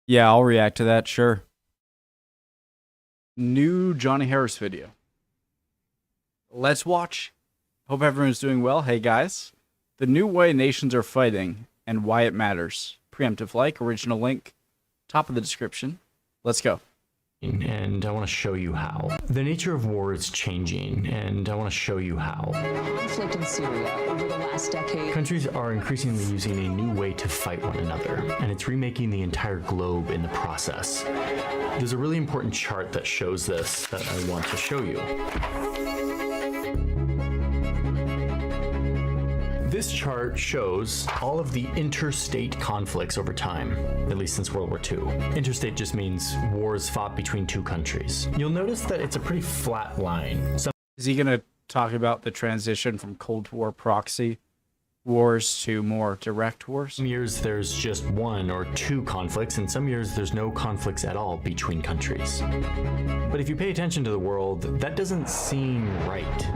Yeah, I'll react to that, sure. New Johnny Harris video. Let's watch. Hope everyone's doing well. Hey guys. The new way nations are fighting and why it matters. Preemptive like, original link, top of the description. Let's go. And I want to show you how. The nature of war is changing, and I want to show you how. Conflict in Syria over the last decade. Countries are increasingly using a new way to fight one another, and it's remaking the entire globe in the process. There's a really important chart that shows this that I want to show you. This chart shows all of the interstate conflicts over time, at least since World War II. Interstate just means wars fought between two countries. You'll notice that it's a pretty flat line. Is he going to talk about the transition from Cold War proxy wars to more direct wars? Some years there's just one or two conflicts, and some years there's no conflicts at all between countries. But if you pay attention to the world, that doesn't seem right.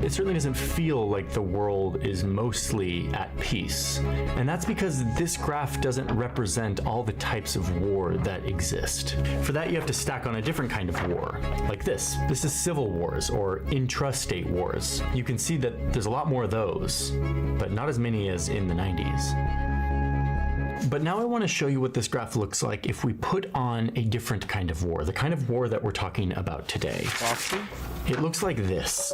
It certainly doesn't feel like the world is mostly at peace. And that's because this graph doesn't represent all the types of war that exist. For that, you have to stack on a different kind of war, like this. This is civil wars or intrastate wars. You can see that there's a lot more of those, but not as many as in the 90s. But now I want to show you what this graph looks like if we put on a different kind of war, the kind of war that we're talking about today. Proxy? It looks like this.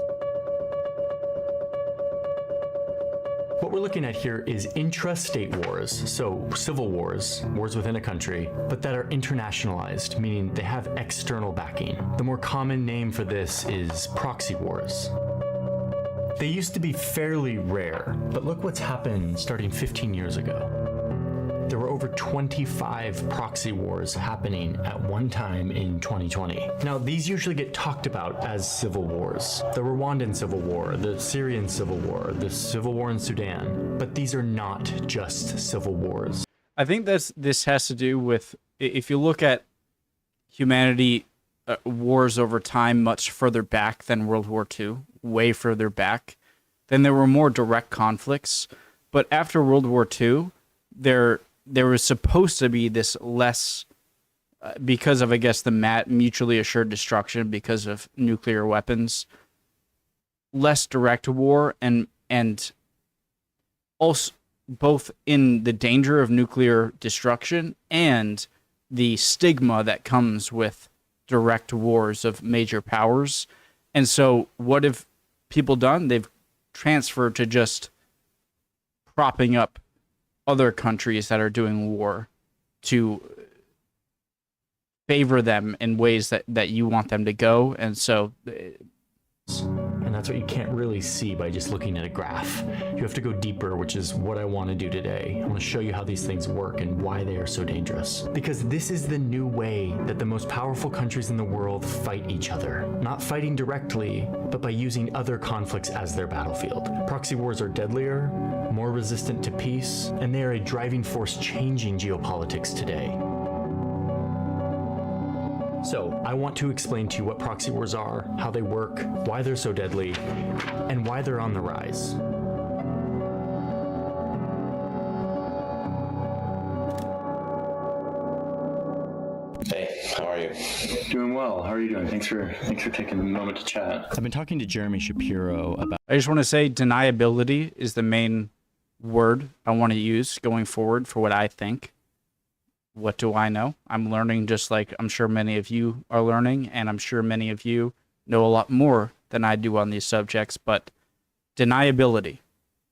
What we're looking at here is intrastate wars, so civil wars, wars within a country, but that are internationalized, meaning they have external backing. The more common name for this is proxy wars. They used to be fairly rare, but look what's happened starting 15 years ago. There were over 25 proxy wars happening at one time in 2020. Now, these usually get talked about as civil wars. The Rwandan Civil War, the Syrian Civil War, the Civil War in Sudan. But these are not just civil wars. I think this has to do with, if you look at humanity, wars over time much further back than World War II, way further back, then there were more direct conflicts. But after World War II, there was supposed to be this less, because of, I guess, the mutually assured destruction because of nuclear weapons, less direct war, and also both in the danger of nuclear destruction and the stigma that comes with direct wars of major powers. And so what have people done? They've transferred to just propping up other countries that are doing war to favor them in ways that you want them to go. And so, and that's what you can't really see by just looking at a graph. You have to go deeper, which is what I want to do today. I want to show you how these things work and why they are so dangerous. Because this is the new way that the most powerful countries in the world fight each other. Not fighting directly, but by using other conflicts as their battlefield. Proxy wars are deadlier, more resistant to peace, and they are a driving force changing geopolitics today. So, I want to explain to you what proxy wars are, how they work, why they're so deadly, and why they're on the rise. Hey, how are you? Doing well. How are you doing? Thanks for taking the moment to chat. I've been talking to Jeremy Shapiro about... I just want to say deniability is the main word I want to use going forward for what I think. What do I know? I'm learning, just like I'm sure many of you are learning, and I'm sure many of you know a lot more than I do on these subjects, but deniability,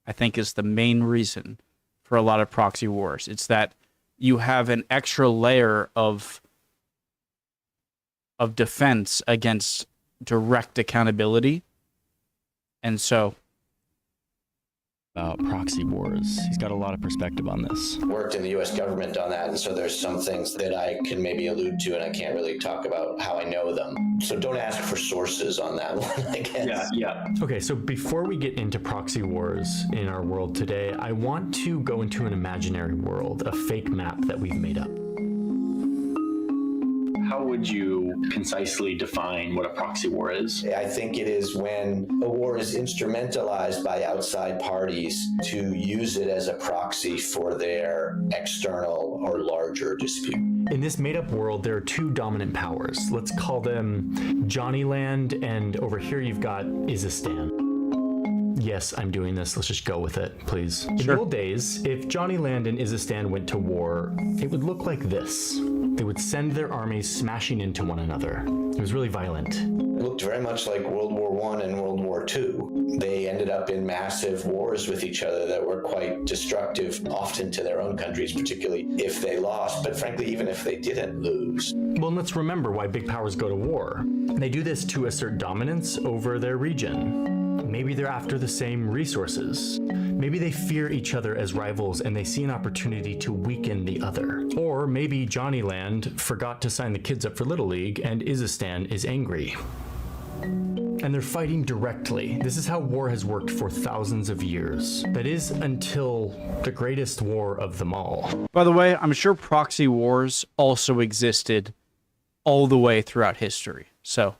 I think, is the main reason for a lot of proxy wars. It's that you have an extra layer of defense against direct accountability. And so, about proxy wars. He's got a lot of perspective on this. Worked in the U.S. government on that, and so there's some things that I can maybe allude to, and I can't really talk about how I know them. So don't ask for sources on that one, I guess. Yeah. Okay, so before we get into proxy wars in our world today, I want to go into an imaginary world, a fake map that we've made up. How would you concisely define what a proxy war is? I think it is when a war is instrumentalized by outside parties to use it as a proxy for their external or larger dispute. In this made-up world, there are two dominant powers. Let's call them Johnnyland, and over here you've got Izistan. Yes, I'm doing this. Let's just go with it, please. In the old days, if Johnnyland and Izistan went to war, it would look like this. They would send their armies smashing into one another. It was really violent. It looked very much like World War I and World War II. They ended up in massive wars with each other that were quite destructive, often to their own countries, particularly if they lost, but frankly, even if they didn't lose. Well, let's remember why big powers go to war. They do this to assert dominance over their region. Maybe they're after the same resources. Maybe they fear each other as rivals and they see an opportunity to weaken the other. Or maybe Johnnyland forgot to sign the kids up for Little League and Izistan is angry. And they're fighting directly. This is how war has worked for thousands of years. That is until the greatest war of them all. By the way, I'm sure proxy wars also existed all the way throughout history. So,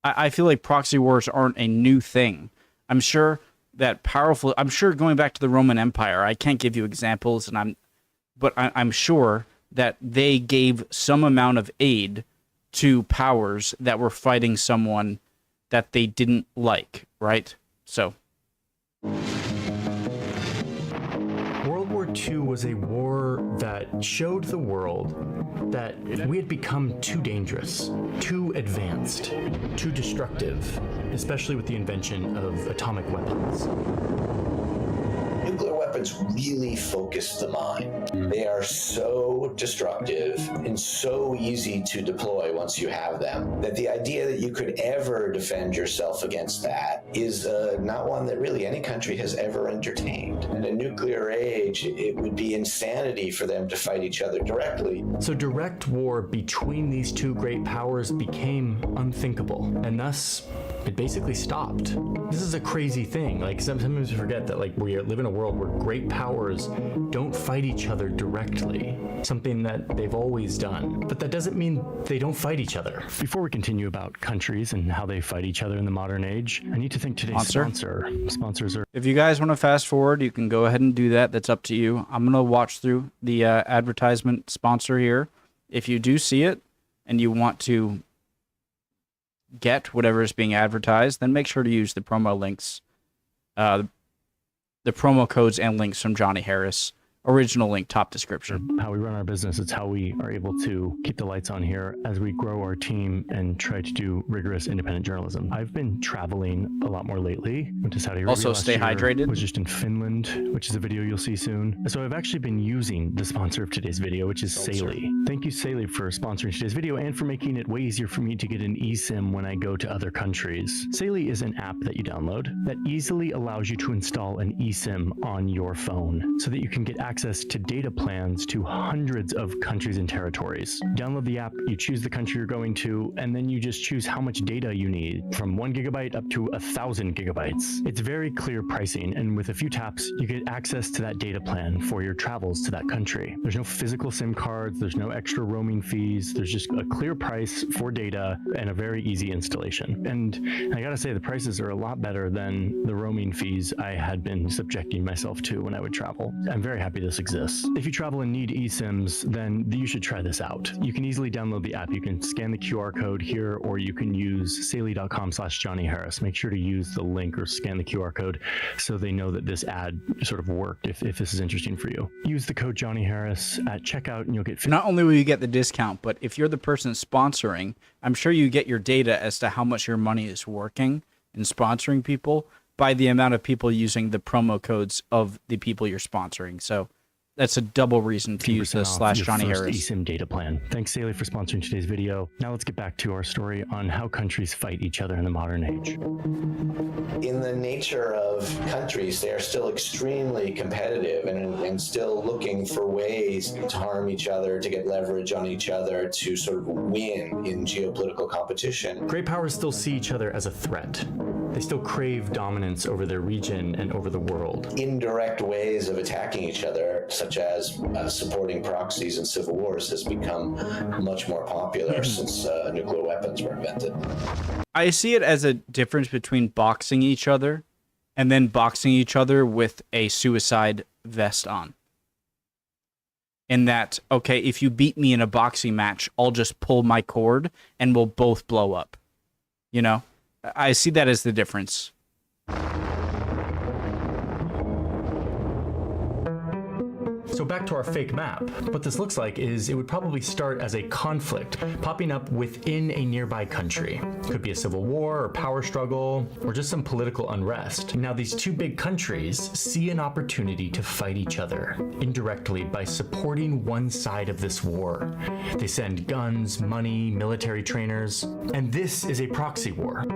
I feel like proxy wars aren't a new thing. I'm sure going back to the Roman Empire, I can't give you examples, but I'm sure that they gave some amount of aid to powers that were fighting someone that they didn't like, right? So. World War II was a war that showed the world that we had become too dangerous, too advanced, too destructive, especially with the invention of atomic weapons. Nuclear weapons really focus the mind. They are so destructive and so easy to deploy once you have them that the idea that you could ever defend yourself against that is not one that really any country has ever entertained. In a nuclear age, it would be insanity for them to fight each other directly. So direct war between these two great powers became unthinkable, and thus it basically stopped. This is a crazy thing. Like sometimes we forget that we live in a world where great powers don't fight each other directly, something that they've always done. But that doesn't mean they don't fight each other. Before we continue about countries and how they fight each other in the modern age, I need to thank today's sponsor. Sponsors are... If you guys want to fast forward, you can go ahead and do that. That's up to you. I'm going to watch through the advertisement sponsor here. If you do see it and you want to get whatever is being advertised, then make sure to use the promo links, the promo codes and links from Johnny Harris. Original link, top description. How we run our business, it's how we are able to keep the lights on here as we grow our team and try to do rigorous independent journalism. I've been traveling a lot more lately. Went to Saudi Arabia Also, last stay year, hydrated. Was just in Finland, which is a video you'll see soon. So I've actually been using the sponsor of today's video, which is Saley. Thank you, Saley, for sponsoring today's video and for making it way easier for me to get an eSIM when I go to other countries. Saley is an app that you download that easily allows you to install an eSIM on your phone so that you can get access to data plans to hundreds of countries and territories. Download the app, you choose the country you're going to, and then you just choose how much data you need, from 1 gigabyte up to 1,000 gigabytes. It's very clear pricing, and with a few taps, you get access to that data plan for your travels to that country. There's no physical SIM cards, there's no extra roaming fees, there's just a clear price for data and a very easy installation. And I gotta say, the prices are a lot better than the roaming fees I had been subjecting myself to when I would travel. I'm very happy this exists. If you travel and need eSIMs, then you should try this out. You can easily download the app. You can scan the QR code here, or you can use saley.com/Johnny Harris. Make sure to use the link or scan the QR code so they know that this ad sort of worked if this is interesting for you. Use the code Johnny Harris at checkout and you'll get... Not only will you get the discount, but if you're the person sponsoring, I'm sure you get your data as to how much your money is working in sponsoring people by the amount of people using the promo codes of the people you're sponsoring. So that's a double reason to use the /Johnny Harris eSIM data plan. Thanks, Saley, for sponsoring today's video. Now let's get back to our story on how countries fight each other in the modern age. In the nature of countries, they are still extremely competitive and still looking for ways to harm each other, to get leverage on each other, to sort of win in geopolitical competition. Great powers still see each other as a threat. They still crave dominance over their region and over the world. Indirect ways of attacking each other, such as supporting proxies in civil wars, has become much more popular since nuclear weapons were invented. I see it as a difference between boxing each other and then boxing each other with a suicide vest on. In that, okay, if you beat me in a boxing match, I'll just pull my cord and we'll both blow up. You know? I see that as the difference. So back to our fake map. What this looks like is it would probably start as a conflict popping up within a nearby country. Could be a civil war or power struggle or just some political unrest. Now these two big countries see an opportunity to fight each other indirectly by supporting one side of this war. They send guns, money, military trainers, and this is a proxy war.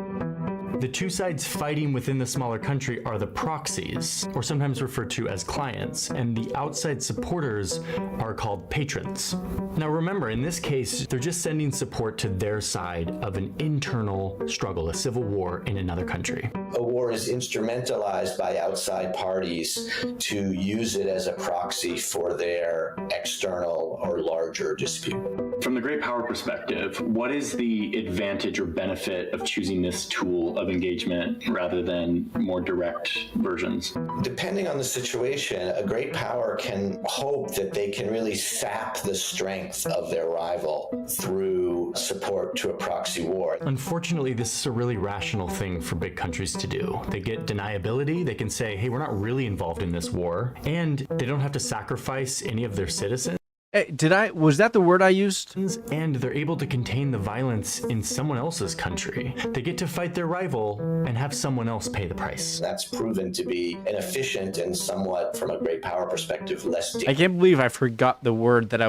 The two sides fighting within the smaller country are the proxies, or sometimes referred to as clients, and the outside supporters are called patrons. Now remember, in this case, they're just sending support to their side of an internal struggle, a civil war in another country. A war is instrumentalized by outside parties to use it as a proxy for their external or larger dispute. From the great power perspective, what is the advantage or benefit of choosing this tool of engagement rather than more direct versions? Depending on the situation, a great power can hope that they can really sap the strength of their rival through support to a proxy war. Unfortunately, this is a really rational thing for big countries to do. They get deniability, they can say, hey, we're not really involved in this war, and they don't have to sacrifice any of their citizens. Hey, was that the word I used? And they're able to contain the violence in someone else's country. They get to fight their rival and have someone else pay the price. That's proven to be an efficient and somewhat, from a great power perspective, less I can't believe I forgot the word that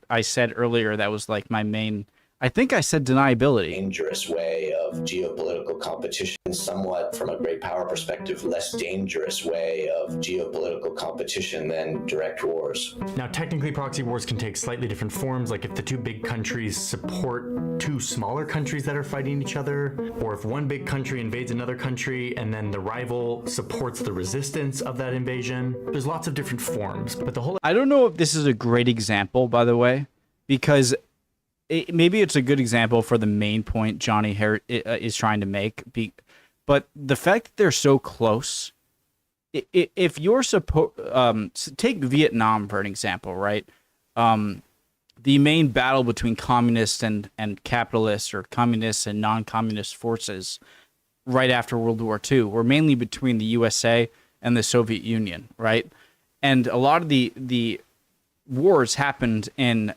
I said earlier that was like my main. I think I said deniability. dangerous way of geopolitical competition, somewhat, from a great power perspective, less dangerous way of geopolitical competition than direct wars. Now, technically, proxy wars can take slightly different forms, like if the two big countries support two smaller countries that are fighting each other, or if one big country invades another country and then the rival supports the resistance of that invasion. There's lots of different forms, but the whole... I don't know if this is a great example, by the way, because maybe it's a good example for the main point Johnny is trying to make. But the fact that they're so close, if you're take Vietnam for an example, right? The main battle between communists and capitalists, or communists and non-communist forces right after World War II were mainly between the USA and the Soviet Union, right? And a lot of the wars happened in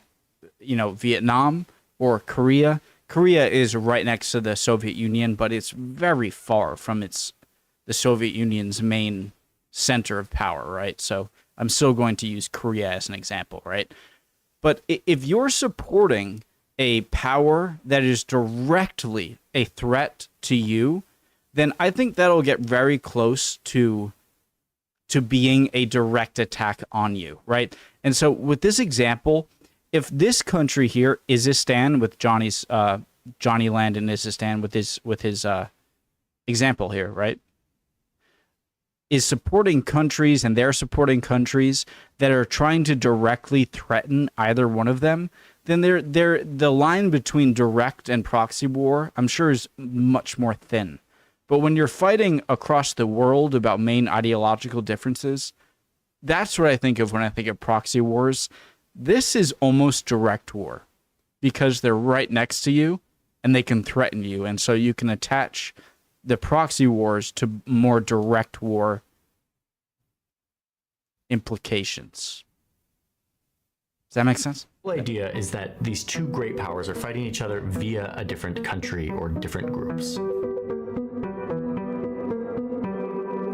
Vietnam or Korea. Korea is right next to the Soviet Union, but it's very far from the Soviet Union's main center of power, right? So I'm still going to use Korea as an example, right? But if you're supporting a power that is directly a threat to you, then I think that'll get very close to being a direct attack on you, right? And so with this example, if this country here, Izistan, with Johnny Land in Izistan, with his example here, right, is supporting countries, and they're supporting countries that are trying to directly threaten either one of them, then the line between direct and proxy war, I'm sure, is much more thin. But when you're fighting across the world about main ideological differences, that's what I think of when I think of proxy wars. This is almost direct war because they're right next to you and they can threaten you. And so you can attach the proxy wars to more direct war implications. Does that make sense? The whole idea is that these two great powers are fighting each other via a different country or different groups.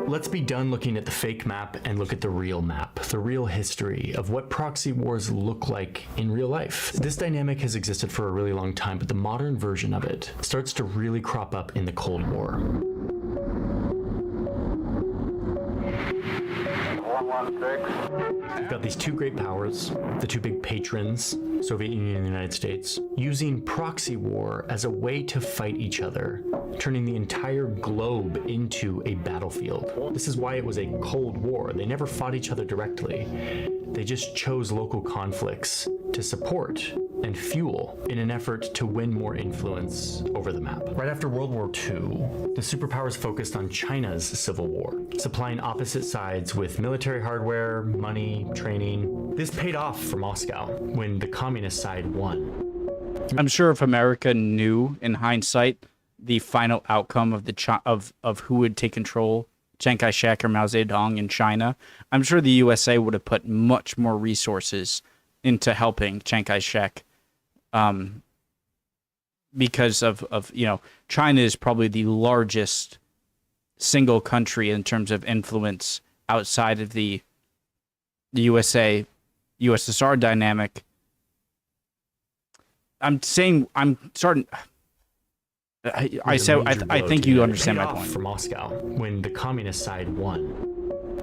Let's be done looking at the fake map and look at the real map, the real history of what proxy wars look like in real life. This dynamic has existed for a really long time, but the modern version of it starts to really crop up in the Cold War. We've got these two great powers, the two big patrons, Soviet Union and the United States, using proxy war as a way to fight each other, turning the entire globe into a battlefield. This is why it was a Cold War. They never fought each other directly. They just chose local conflicts to support and fuel in an effort to win more influence over the map. Right after World War II, the superpowers focused on China's civil war, supplying opposite sides with military hardware, money, training. This paid off for Moscow when the communist side won. I'm sure if America knew in hindsight the final outcome of of who would take control, Chiang Kai-shek or Mao Zedong in China, I'm sure the USA would have put much more resources into helping Chiang Kai-shek, because of China is probably the largest single country in terms of influence outside of the USA USSR dynamic. I think you understand my point. For Moscow, when the communist side won,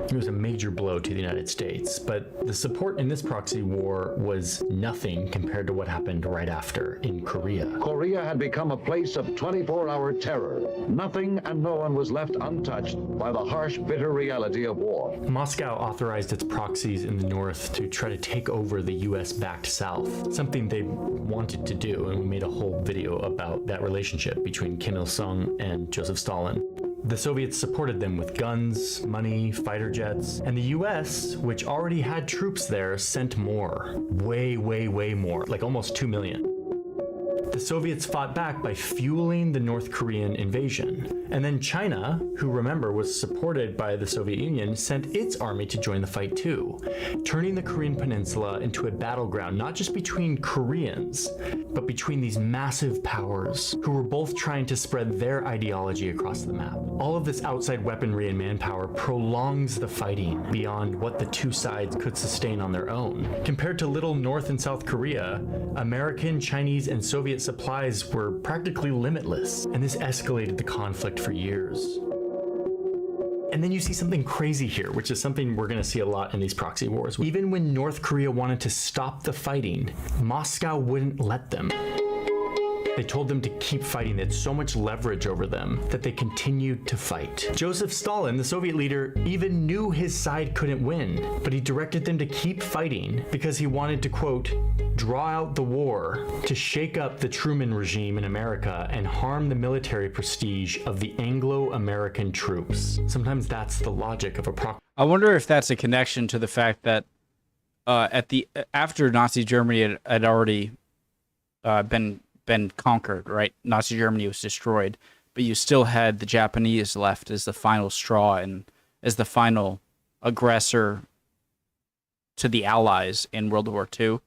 it was a major blow to the United States, but the support in this proxy war was nothing compared to what happened right after in Korea. Korea had become a place of 24-hour terror. Nothing and no one was left untouched by the harsh, bitter reality of war. Moscow authorized its proxies in the north to try to take over the US-backed south, something they wanted to do, and we made a whole video about that relationship between Kim Il-sung and Joseph Stalin. The Soviets supported them with guns, money, fighter jets, and the US, which already had troops there, sent more. Way more, like almost 2 million. The Soviets fought back by fueling the North Korean invasion. And then China, who remember was supported by the Soviet Union, sent its army to join the fight too, turning the Korean peninsula into a battleground, not just between Koreans, but between these massive powers who were both trying to spread their ideology across the map. All of this outside weaponry and manpower prolongs the fighting beyond what the two sides could sustain on their own. Compared to little North and South Korea, American, Chinese, and Soviet supplies were practically limitless, and this escalated the conflict for years. And then you see something crazy here, which is something we're going to see a lot in these proxy wars. Even when North Korea wanted to stop the fighting, Moscow wouldn't let them. They told them to keep fighting. They had so much leverage over them that they continued to fight. Joseph Stalin, the Soviet leader, even knew his side couldn't win, but he directed them to keep fighting because he wanted to, quote, draw out the war to shake up the Truman regime in America and harm the military prestige of the Anglo-American troops. Sometimes that's the logic of a proxy. I wonder if that's a connection to the fact that after Nazi Germany had already been conquered, right? Nazi Germany was destroyed, but you still had the Japanese left as the final straw and as the final aggressor to the Allies in World War II.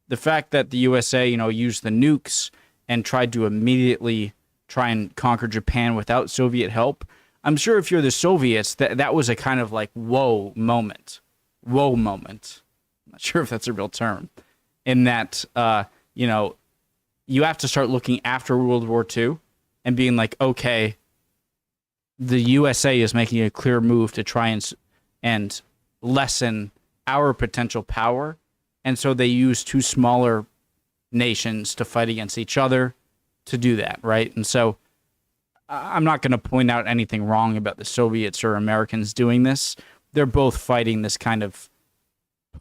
The fact that the USA, used the nukes and tried to immediately try and conquer Japan without Soviet help, I'm sure if you're the Soviets, that was a kind of like whoa moment. I'm not sure if that's a real term. In that, you have to start looking after World War II and being like, okay, the USA is making a clear move to try and lessen our potential power. And so they use two smaller nations to fight against each other to do that, right? And so I'm not going to point out anything wrong about the Soviets or Americans doing this. They're both fighting this kind of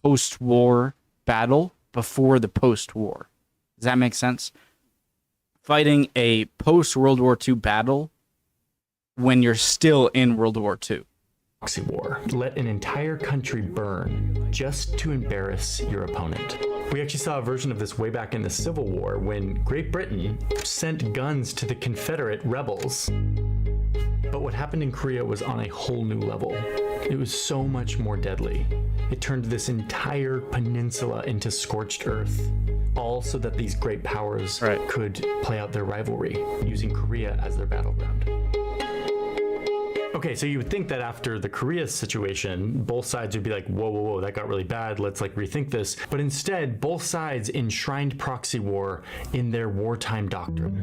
post-war battle before the post-war. Does that make sense? Fighting a post-World War II battle when you're still in World War II. Proxy war. Let an entire country burn just to embarrass your opponent. We actually saw a version of this way back in the Civil War when Great Britain sent guns to the Confederate rebels. But what happened in Korea was on a whole new level. It was so much more deadly. It turned this entire peninsula into scorched earth, all so that these great powers could play out their rivalry, using Korea as their battleground. Okay, so you would think that after the Korea situation, both sides would be like, whoa, that got really bad, let's rethink this. But instead, both sides enshrined proxy war in their wartime doctrine.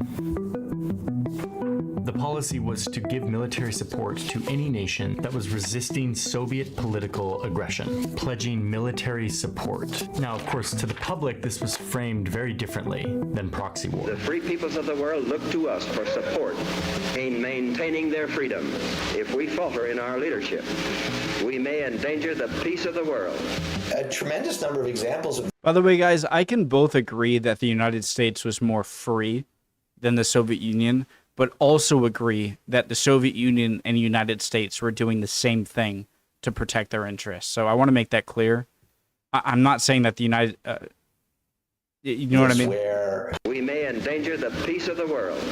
The policy was to give military support to any nation that was resisting Soviet political aggression, pledging military support. Now, of course, to the public, this was framed very differently than proxy war. The free peoples of the world look to us for support in maintaining their freedom. If we falter in our leadership, we may endanger the peace of the world. A tremendous number of examples of. By the way, guys, I can both agree that the United States was more free than the Soviet Union, but also agree that the Soviet Union and the United States were doing the same thing to protect their interests. So I want to make that clear. I'm not saying that the United... you know what I mean? Where we may endanger the peace of the world.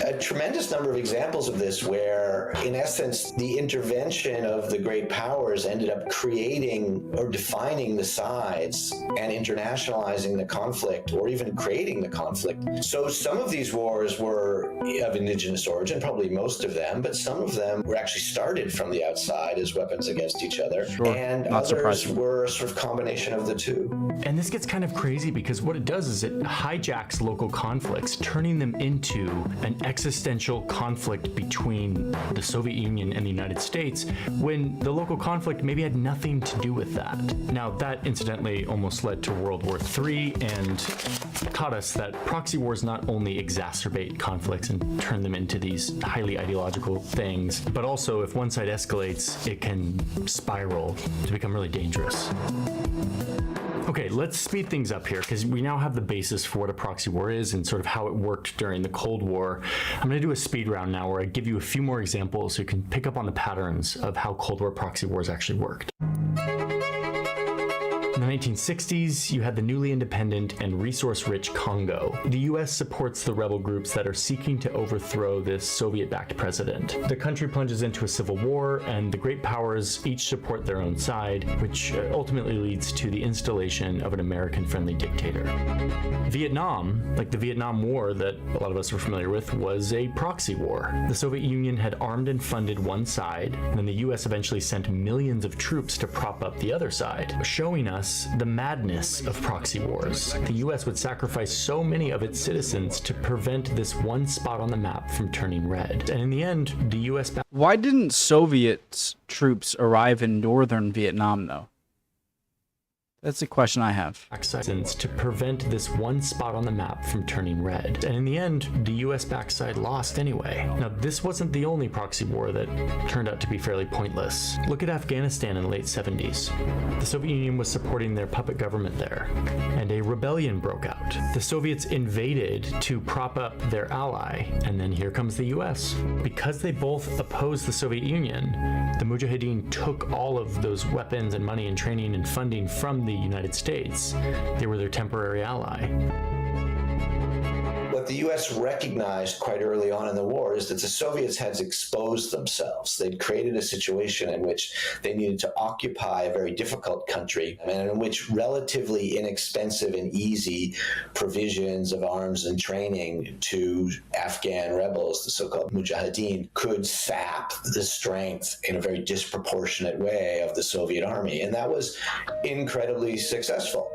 A tremendous number of examples of this where, in essence, the intervention of the great powers ended up creating or defining the sides and internationalizing the conflict, or even creating the conflict. So some of these wars were of indigenous origin, probably most of them, but some of them were actually started from the outside as weapons against each other. Sure. And Not others surprising. were a sort of combination of the two. And this gets kind of crazy because what it does is it hijacks local conflicts, turning them into an existential conflict between the Soviet Union and the United States, when the local conflict maybe had nothing to do with that. Now, that incidentally almost led to World War III and taught us that proxy wars not only exacerbate conflicts and turn them into these highly ideological things, but also if one side escalates, it can spiral to become really dangerous. Okay, let's speed things up here because we now have the basis for what a proxy war is and sort of how it worked during the Cold War. I'm going to do a speed round now where I give you a few more examples so you can pick up on the patterns of how Cold War proxy wars actually worked. In the 1960s, you had the newly independent and resource-rich Congo. The US supports the rebel groups that are seeking to overthrow this Soviet-backed president. The country plunges into a civil war, and the great powers each support their own side, which ultimately leads to the installation of an American-friendly dictator. Vietnam, like the Vietnam War that a lot of us are familiar with, was a proxy war. The Soviet Union had armed and funded one side, and then the US eventually sent millions of troops to prop up the other side, showing us the madness of proxy wars. The US would sacrifice so many of its citizens to prevent this one spot on the map from turning red. And in the end, the US... Why didn't Soviet troops arrive in northern Vietnam, though? That's a question I have. To prevent this one spot on the map from turning red. And in the end, the US backside lost anyway. Now, this wasn't the only proxy war that turned out to be fairly pointless. Look at Afghanistan in the late 70s. The Soviet Union was supporting their puppet government there, and a rebellion broke out. The Soviets invaded to prop up their ally, and then here comes the US. Because they both opposed the Soviet Union, the Mujahideen took all of those weapons and money and training and funding from the United States. They were their temporary ally. What the U.S. recognized quite early on in the war is that the Soviets had exposed themselves. They'd created a situation in which they needed to occupy a very difficult country, and in which relatively inexpensive and easy provisions of arms and training to Afghan rebels, the so-called Mujahideen, could sap the strength in a very disproportionate way of the Soviet army. And that was incredibly successful.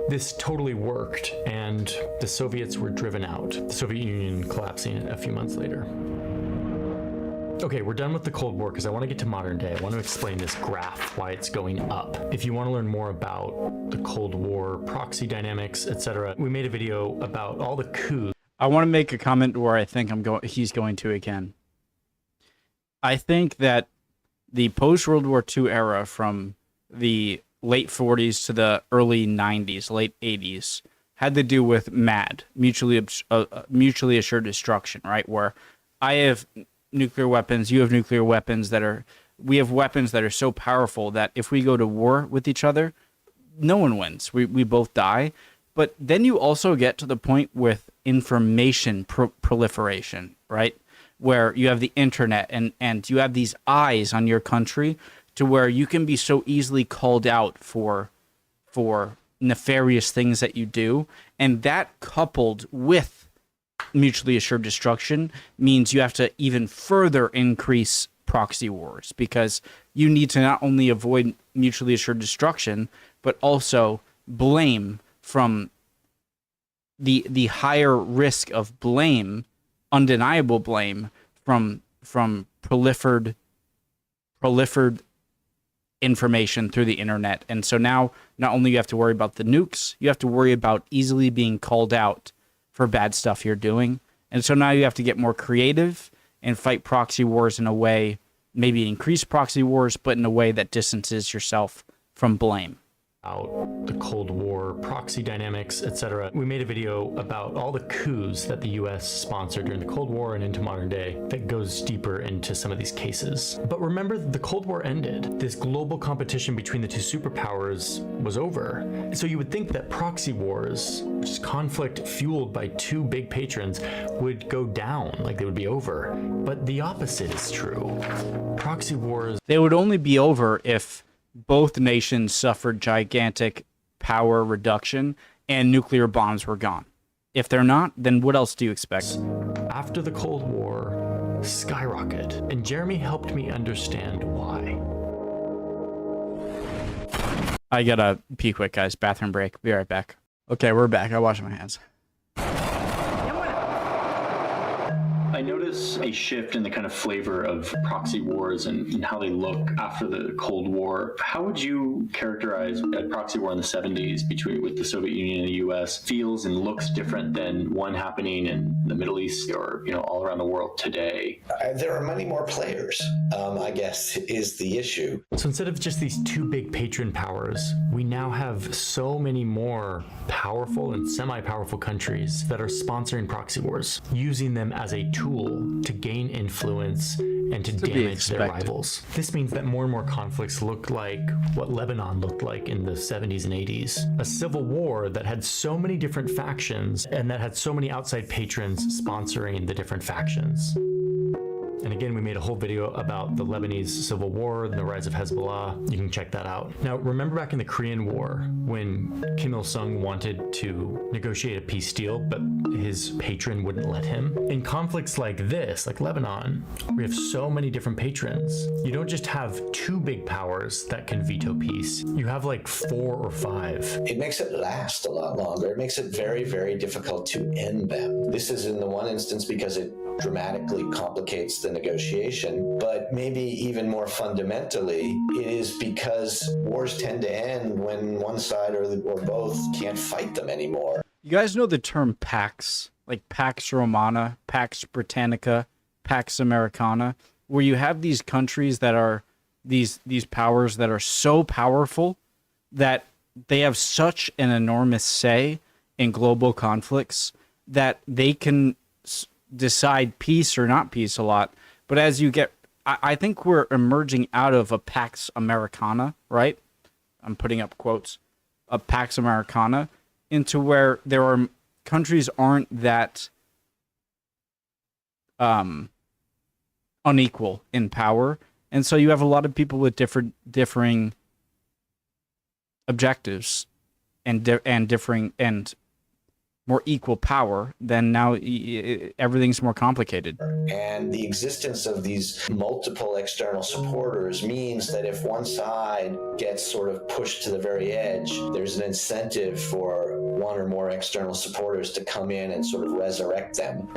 This totally worked, and the Soviets were driven out, the Soviet Union collapsing a few months later. Okay, we're done with the Cold War because I want to get to modern day. I want to explain this graph, why it's going up. If you want to learn more about the Cold War, proxy dynamics, etc., we made a video about all the coups. I want to make a comment where I think he's going to again. I think that the post-World War II era, from the late 40s to the early 90s, late 80s, had to do with MAD, mutually assured destruction, right? Where I have nuclear weapons, you have nuclear weapons we have weapons that are so powerful that if we go to war with each other, no one wins. We both die. But then you also get to the point with information proliferation, right? Where you have the internet and you have these eyes on your country, to where you can be so easily called out for nefarious things that you do. And that, coupled with mutually assured destruction, means you have to even further increase proxy wars, because you need to not only avoid mutually assured destruction, but also blame from the higher risk of blame, undeniable blame, from prolifered information through the internet. And so now not only you have to worry about the nukes, you have to worry about easily being called out for bad stuff you're doing. And so now you have to get more creative and fight proxy wars in a way, maybe increase proxy wars, but in a way that distances yourself from blame. Out the Cold War, proxy dynamics, etc. We made a video about all the coups that the US sponsored during the Cold War and into modern day that goes deeper into some of these cases. But remember, the Cold War ended. This global competition between the two superpowers was over. So you would think that proxy wars, which is conflict fueled by two big patrons, would go down, like they would be over. But the opposite is true. Proxy wars... They would only be over if both nations suffered gigantic power reduction and nuclear bombs were gone. If they're not, then what else do you expect? After the Cold War, skyrocket. And Jeremy helped me understand why. I gotta pee quick, guys. Bathroom break. Be right back. Okay, we're back. I washed my hands. I notice a shift in the kind of flavor of proxy wars and how they look after the Cold War. How would you characterize a proxy war in the 70s with the Soviet Union and the US feels and looks different than one happening in the Middle East or, all around the world today? There are many more players, I guess, is the issue. So instead of just these two big patron powers, we now have so many more powerful and semi-powerful countries that are sponsoring proxy wars, using them as a tool to gain influence and to damage their rivals. This means that more and more conflicts look like what Lebanon looked like in the 70s and 80s. A civil war that had so many different factions and that had so many outside patrons sponsoring the different factions. And again, we made a whole video about the Lebanese civil war and the rise of Hezbollah. You can check that out. Now, remember back in the Korean War when Kim Il-sung wanted to negotiate a peace deal, but his patron wouldn't let him? In conflicts like this, like Lebanon, we have so many different patrons. You don't just have two big powers that can veto peace. You have like 4 or 5. It makes it last a lot longer. It makes it very, very difficult to end them. This is in the one instance because it dramatically complicates the negotiation, but maybe even more fundamentally, it is because wars tend to end when one side or both can't fight them anymore. You guys know the term Pax, like Pax Romana, Pax Britannica, Pax Americana, where you have these countries that are these powers that are so powerful that they have such an enormous say in global conflicts that they can decide peace or not peace a lot. But as you get, I think we're emerging out of a Pax Americana, right? I'm putting up quotes, a Pax Americana, into where there are countries aren't that unequal in power. And so you have a lot of people with differing objectives and differing and more equal power. Then now everything's more complicated. And the existence of these multiple external supporters means that if one side gets sort of pushed to the very edge, there's an incentive for one or more external supporters to come in and sort of resurrect them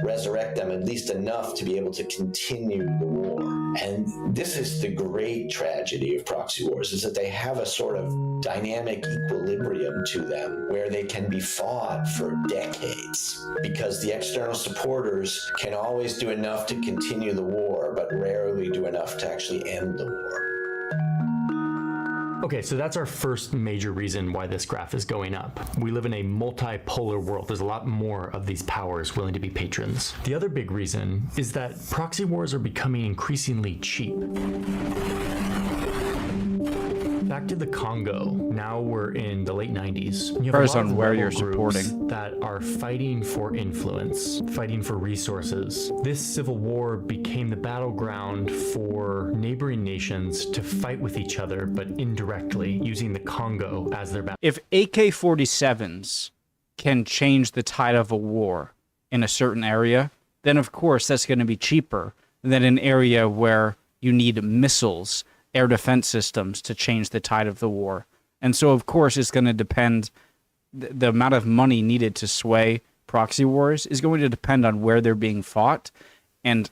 at least enough to be able to continue the war. And this is the great tragedy of proxy wars, is that they have a sort of dynamic equilibrium to them where they can be fought for decades because the external supporters can always do enough to continue the war, but rarely do enough to actually end the war. Okay, so that's our first major reason why this graph is going up. We live in a multipolar world. There's a lot more of these powers willing to be patrons. The other big reason is that proxy wars are becoming increasingly cheap. Back to the Congo. Now we're in the late 90s. You have Depends a lot on of where rebel you're groups supporting. that are fighting for influence, fighting for resources. This civil war became the battleground for neighboring nations to fight with each other, but indirectly, using the Congo as their battle. If AK-47s can change the tide of a war in a certain area, then of course that's going to be cheaper than an area where you need missiles, air defense systems to change the tide of the war. And so, of course, it's going to depend, the amount of money needed to sway proxy wars is going to depend on where they're being fought. And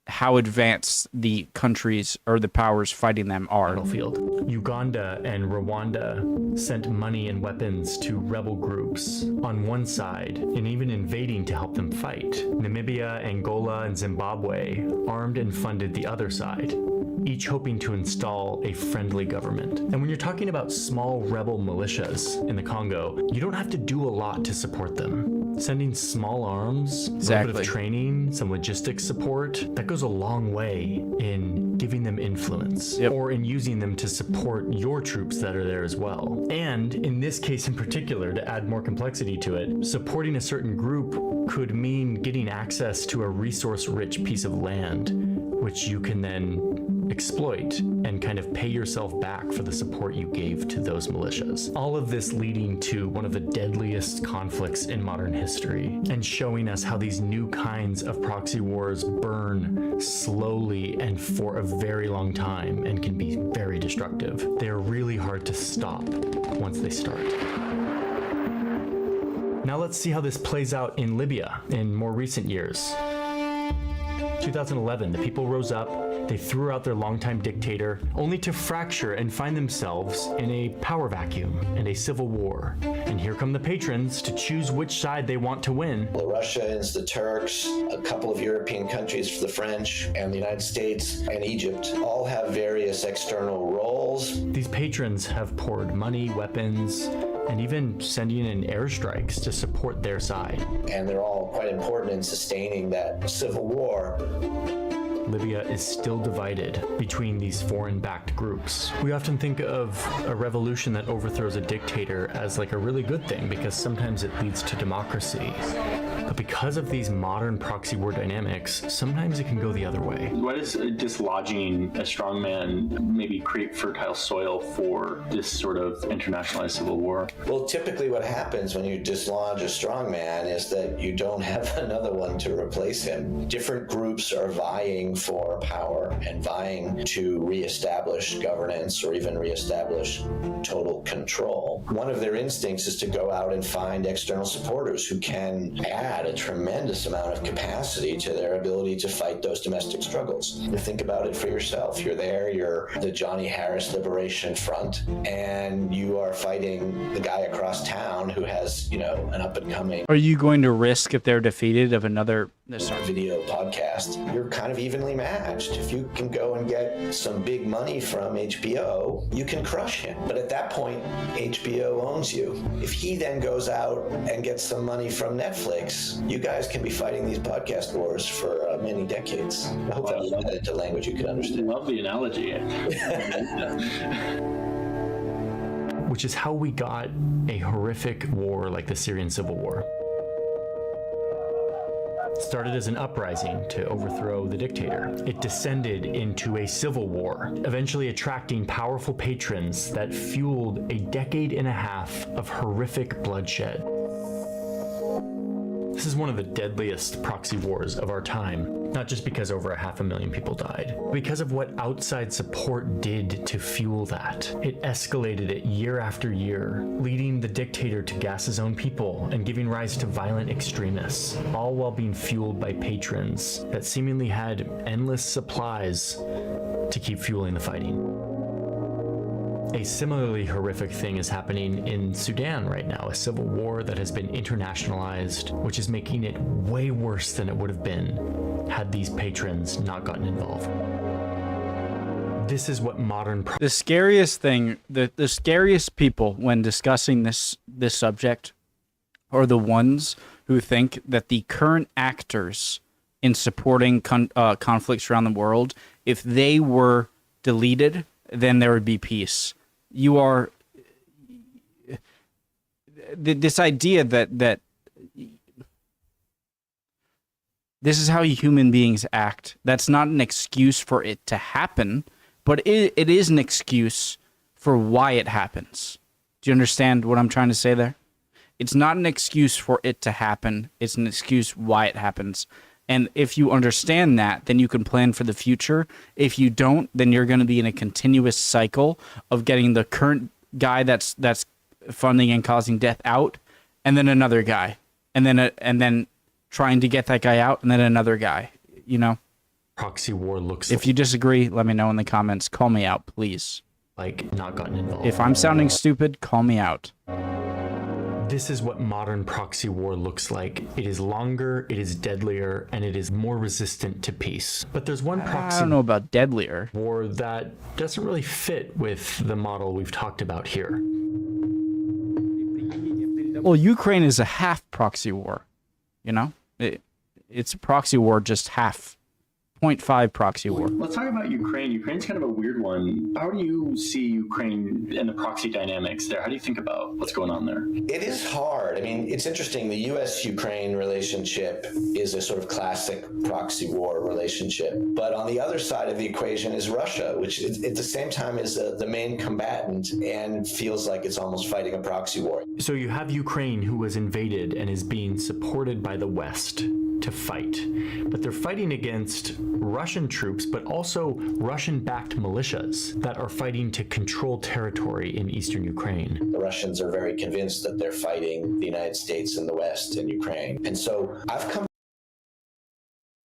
how advanced the countries or the powers fighting them are. Battlefield. Uganda and Rwanda sent money and weapons to rebel groups on one side and even invading to help them fight. Namibia, Angola, and Zimbabwe armed and funded the other side, each hoping to install a friendly government. And when you're talking about small rebel militias in the Congo, you don't have to do a lot to support them. Sending small arms, a little bit of training, some logistics support, that goes a long way in giving them influence or in using them to support your troops that are there as well. And in this case in particular, to add more complexity to it, supporting a certain group could mean getting access to a resource-rich piece of land, which you can then exploit and kind of pay yourself back for the support you gave to those militias. All of this leading to one of the deadliest conflicts in modern history and showing us how these new kinds of proxy wars burn slowly and for a very long time and can be very destructive. They're really hard to stop once they start. Now let's see how this plays out in Libya in more recent years. 2011, the people rose up, they threw out their longtime dictator, only to fracture and find themselves in a power vacuum and a civil war. And here come the patrons to choose which side they want to win. The Russians, the Turks, a couple of European countries, the French, and the United States and Egypt all have various external roles. These patrons have poured money, weapons, and even sending in airstrikes to support their side. And they're all quite important in sustaining that civil war. Libya is still divided between these foreign-backed groups. We often think of a revolution that overthrows a dictator as like a really good thing because sometimes it leads to democracy. But because of these modern proxy war dynamics, sometimes it can go the other way. Why does dislodging a strongman maybe create fertile soil for this sort of internationalized civil war? Well, typically what happens when you dislodge a strongman is that you don't have another one to replace him. Different groups are vying for power and vying to reestablish governance or even reestablish total control. One of their instincts is to go out and find external supporters who can add a tremendous amount of capacity to their ability to fight those domestic struggles. You think about it for yourself. You're there, you're the Johnny Harris Liberation Front, and you are fighting the guy across town who has, an up-and-coming... Are you going to risk, if they're defeated, of another video podcast? You're kind of evenly matched. If you can go and get some big money from HBO, you can crush him. But at that point, HBO owns you. If he then goes out and gets some money from Netflix, you guys can be fighting these podcast wars for many decades. I hope that was into language you can understand. Love the analogy. Which is how we got a horrific war like the Syrian Civil War. It started as an uprising to overthrow the dictator. It descended into a civil war, eventually attracting powerful patrons that fueled a decade and a half of horrific bloodshed. This is one of the deadliest proxy wars of our time, not just because over 500,000 people died, but because of what outside support did to fuel that. It escalated it year after year, leading the dictator to gas his own people and giving rise to violent extremists, all while being fueled by patrons that seemingly had endless supplies to keep fueling the fighting. A similarly horrific thing is happening in Sudan right now, a civil war that has been internationalized, which is making it way worse than it would have been had these patrons not gotten involved. This is what modern... The scariest thing, the scariest people when discussing this subject are the ones who think that the current actors in supporting conflicts around the world, if they were deleted, then there would be peace. You are this idea that this is how human beings act. That's not an excuse for it to happen, but it is an excuse for why it happens. Do you understand what I'm trying to say there? It's not an excuse for it to happen. It's an excuse why it happens. And if you understand that, then you can plan for the future. If you don't, then you're going to be in a continuous cycle of getting the current guy that's funding and causing death out, and then another guy, and then trying to get that guy out, and then another guy. proxy war looks If you disagree, let me know in the comments. Call me out, please. like not gotten involved. If I'm sounding stupid, call me out. This is what modern proxy war looks like. It is longer, it is deadlier, and it is more resistant to peace. But there's one I proxy don't know about deadlier. war that doesn't really fit with the model we've talked about here. Well, Ukraine is a half proxy war. You know? It's a proxy war, just half. 0.5 proxy war. Let's talk about Ukraine. Ukraine's kind of a weird one. How do you see Ukraine and the proxy dynamics there? How do you think about what's going on there? It is hard. I mean, it's interesting. The U.S.-Ukraine relationship is a sort of classic proxy war relationship. But on the other side of the equation is Russia, which at the same time is the main combatant and feels like it's almost fighting a proxy war. So you have Ukraine, who was invaded and is being supported by the West to fight. But they're fighting against Russian troops, but also Russian-backed militias that are fighting to control territory in eastern Ukraine. The Russians are very convinced that they're fighting the United States and the West in Ukraine. And so I've come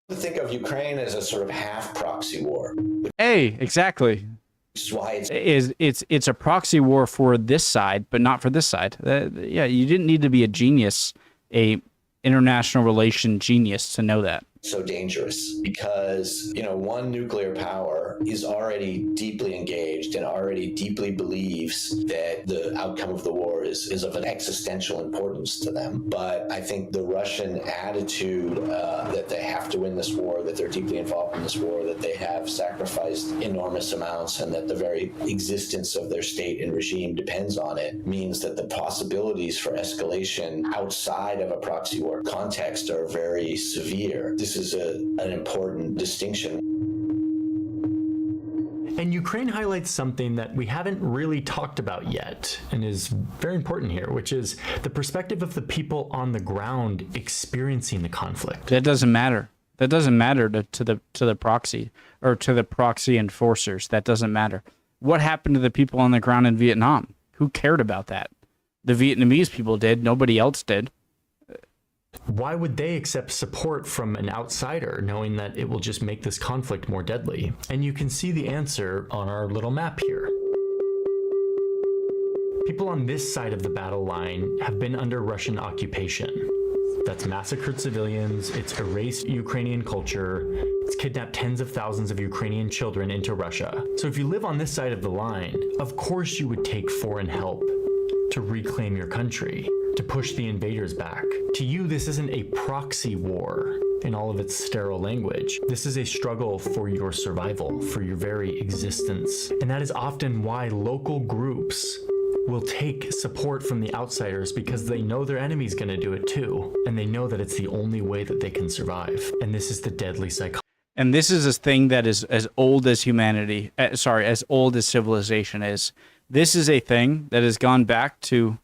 to think of Ukraine as a sort of half proxy war. Hey, exactly. Which is why It's a proxy war for this side, but not for this side. Yeah, you didn't need to be a genius, a international relation genius to know that. so dangerous because, one nuclear power is already deeply engaged and already deeply believes that the outcome of the war is of an existential importance to them. But I think the Russian attitude that they have to win this war, that they're deeply involved in this war, that they have sacrificed enormous amounts, and that the very existence of their state and regime depends on it, means that the possibilities for escalation outside of a proxy war context are very severe. This is an important distinction. And Ukraine highlights something that we haven't really talked about yet and is very important here, which is the perspective of the people on the ground experiencing the conflict. That doesn't matter. That doesn't matter to the proxy or to the proxy enforcers. That doesn't matter. What happened to the people on the ground in Vietnam? Who cared about that? The Vietnamese people did. Nobody else did. Why would they accept support from an outsider, knowing that it will just make this conflict more deadly? And you can see the answer on our little map here. People on this side of the battle line have been under Russian occupation. That's massacred civilians, it's erased Ukrainian culture, it's kidnapped tens of thousands of Ukrainian children into Russia. So if you live on this side of the line, of course you would take foreign help to reclaim your country, to push the invaders back. To you, this isn't a proxy war in all of its sterile language. This is a struggle for your survival, for your very existence. And that is often why local groups will take support from the outsiders, because they know their enemy's gonna do it too. And they know that it's the only way that they can survive. And this is the deadly psychology. And this is a thing that is as old as humanity, as old as civilization is. This is a thing that has gone back to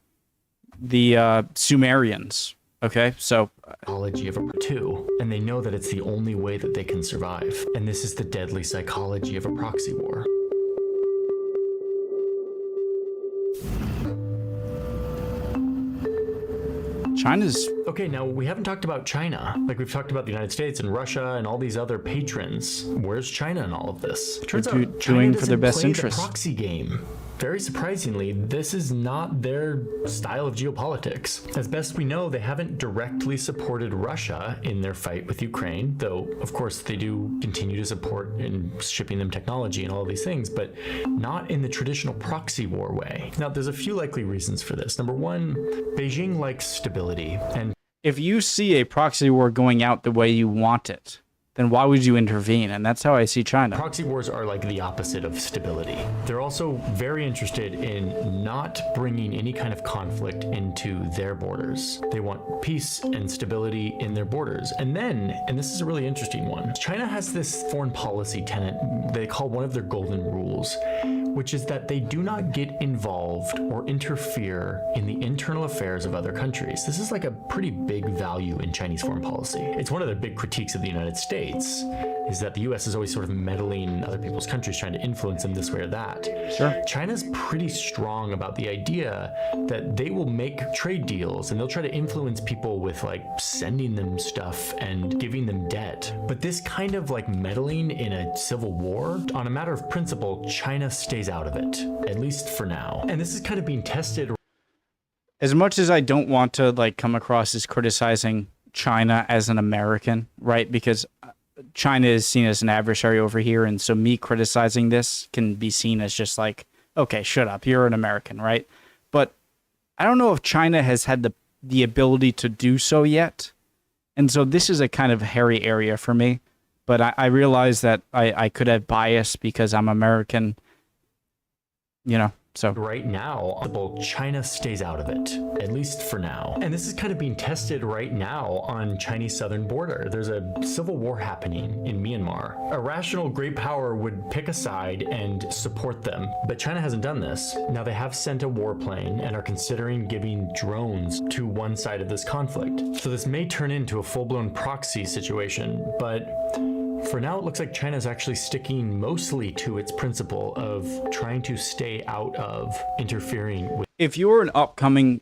the Sumerians. Okay, so Psychology of a too, and they know that it's the only way that they can survive. And this is the deadly psychology of a proxy war. China's Okay, now we haven't talked about China. Like we've talked about the United States and Russia and all these other patrons. Where's China in all of this? Turns out doing China for their doesn't best play interests. the proxy game. Very surprisingly, this is not their style of geopolitics. As best we know, they haven't directly supported Russia in their fight with Ukraine, though of course they do continue to support in shipping them technology and all of these things, but not in the traditional proxy war way. Now, there's a few likely reasons for this. Number one, Beijing likes stability, and if you see a proxy war going out the way you want it, then why would you intervene? And that's how I see China. proxy wars are like the opposite of stability. They're also very interested in not bringing any kind of conflict into their borders. They want peace and stability in their borders. And then, and this is a really interesting one, China has this foreign policy tenet they call one of their golden rules, which is that they do not get involved or interfere in the internal affairs of other countries. This is like a pretty big value in Chinese foreign policy. It's one of the big critiques of the United States, is that the US is always sort of meddling in other people's countries, trying to influence them this way or that. Sure. China's pretty strong about the idea that they will make trade deals and they'll try to influence people with like sending them stuff and giving them debt. But this kind of like meddling in a civil war, on a matter of principle, China stays out of it, at least for now. And this is kind of being tested. As much as I don't want to like come across as criticizing China as an American, right? Because China is seen as an adversary over here, and so me criticizing this can be seen as just like, okay, shut up, you're an American, right? But I don't know if China has had the ability to do so yet, and so this is a kind of hairy area for me. But I realize that I could have bias because I'm American, you know. So right now, China stays out of it, at least for now. And this is kind of being tested right now on Chinese southern border. There's a civil war happening in Myanmar. A rational great power would pick a side and support them, but China hasn't done this. Now they have sent a warplane and are considering giving drones to one side of this conflict. So this may turn into a full-blown proxy situation, but for now, it looks like China is actually sticking mostly to its principle of trying to stay out of interfering with. If you're an upcoming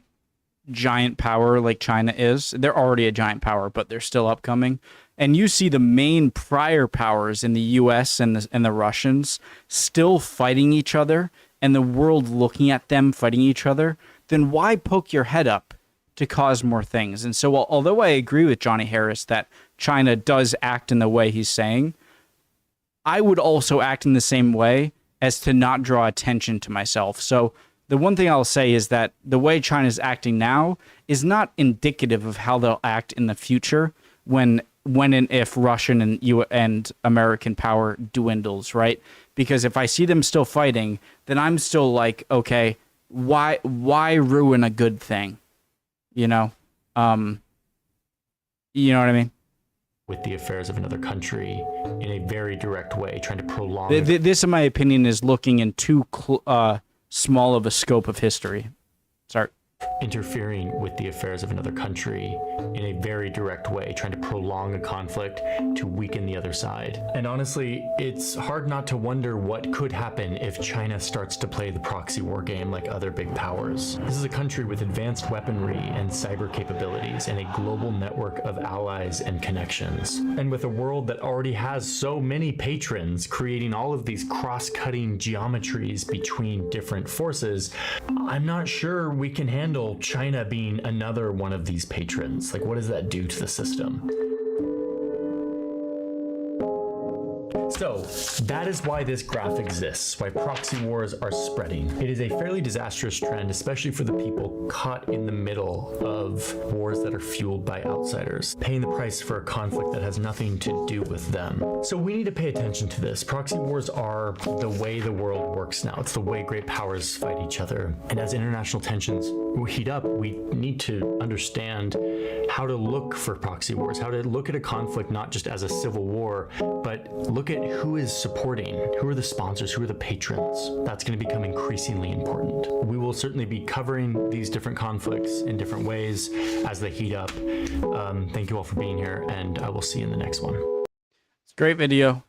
giant power like China is, they're already a giant power, but they're still upcoming, and you see the main prior powers in the US and the Russians still fighting each other, and the world looking at them fighting each other, then why poke your head up to cause more things? And so although I agree with Johnny Harris that China does act in the way he's saying, I would also act in the same way as to not draw attention to myself. So the one thing I'll say is that the way China's acting now is not indicative of how they'll act in the future when and if Russian and American power dwindles, right? Because if I see them still fighting, then I'm still like, okay, why ruin a good thing? You know what I mean? With the affairs of another country in a very direct way, trying to prolong. This, in my opinion, is looking in too small of a scope of history. Sorry. Interfering with the affairs of another country in a very direct way, trying to prolong a conflict to weaken the other side. And honestly, it's hard not to wonder what could happen if China starts to play the proxy war game like other big powers. This is a country with advanced weaponry and cyber capabilities and a global network of allies and connections. And with a world that already has so many patrons, creating all of these cross-cutting geometries between different forces, I'm not sure we can handle China being another one of these patrons. Like, what does that do to the system? So that is why this graph exists, why proxy wars are spreading. It is a fairly disastrous trend, especially for the people caught in the middle of wars that are fueled by outsiders, paying the price for a conflict that has nothing to do with them. So we need to pay attention to this. Proxy wars are the way the world works now. It's the way great powers fight each other. And as international tensions heat up, we need to understand how to look for proxy wars, how to look at a conflict not just as a civil war, but look at who is supporting, who are the sponsors, who are the patrons. That's going to become increasingly important. We will certainly be covering these different conflicts in different ways as they heat up. Thank you all for being here, and I will see you in the next one. It's a great video.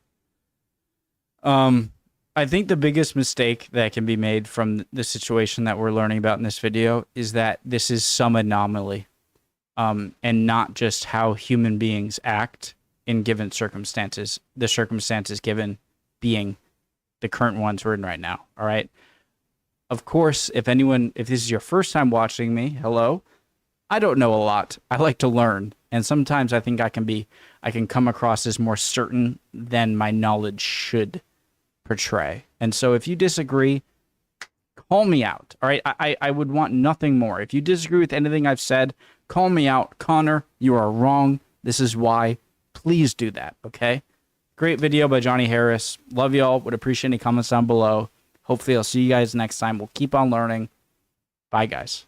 I think the biggest mistake that can be made from the situation that we're learning about in this video is that this is some anomaly, and not just how human beings act in given circumstances, the circumstances given being the current ones we're in right now. All right. Of course, if this is your first time watching me, hello, I don't know a lot. I like to learn. And sometimes I think I can come across as more certain than my knowledge should portray. And so if you disagree, call me out. All right. I would want nothing more. If you disagree with anything I've said, call me out. Connor, you are wrong. This is why. Please do that, okay? Great video by Johnny Harris. Love y'all. Would appreciate any comments down below. Hopefully I'll see you guys next time. We'll keep on learning. Bye, guys.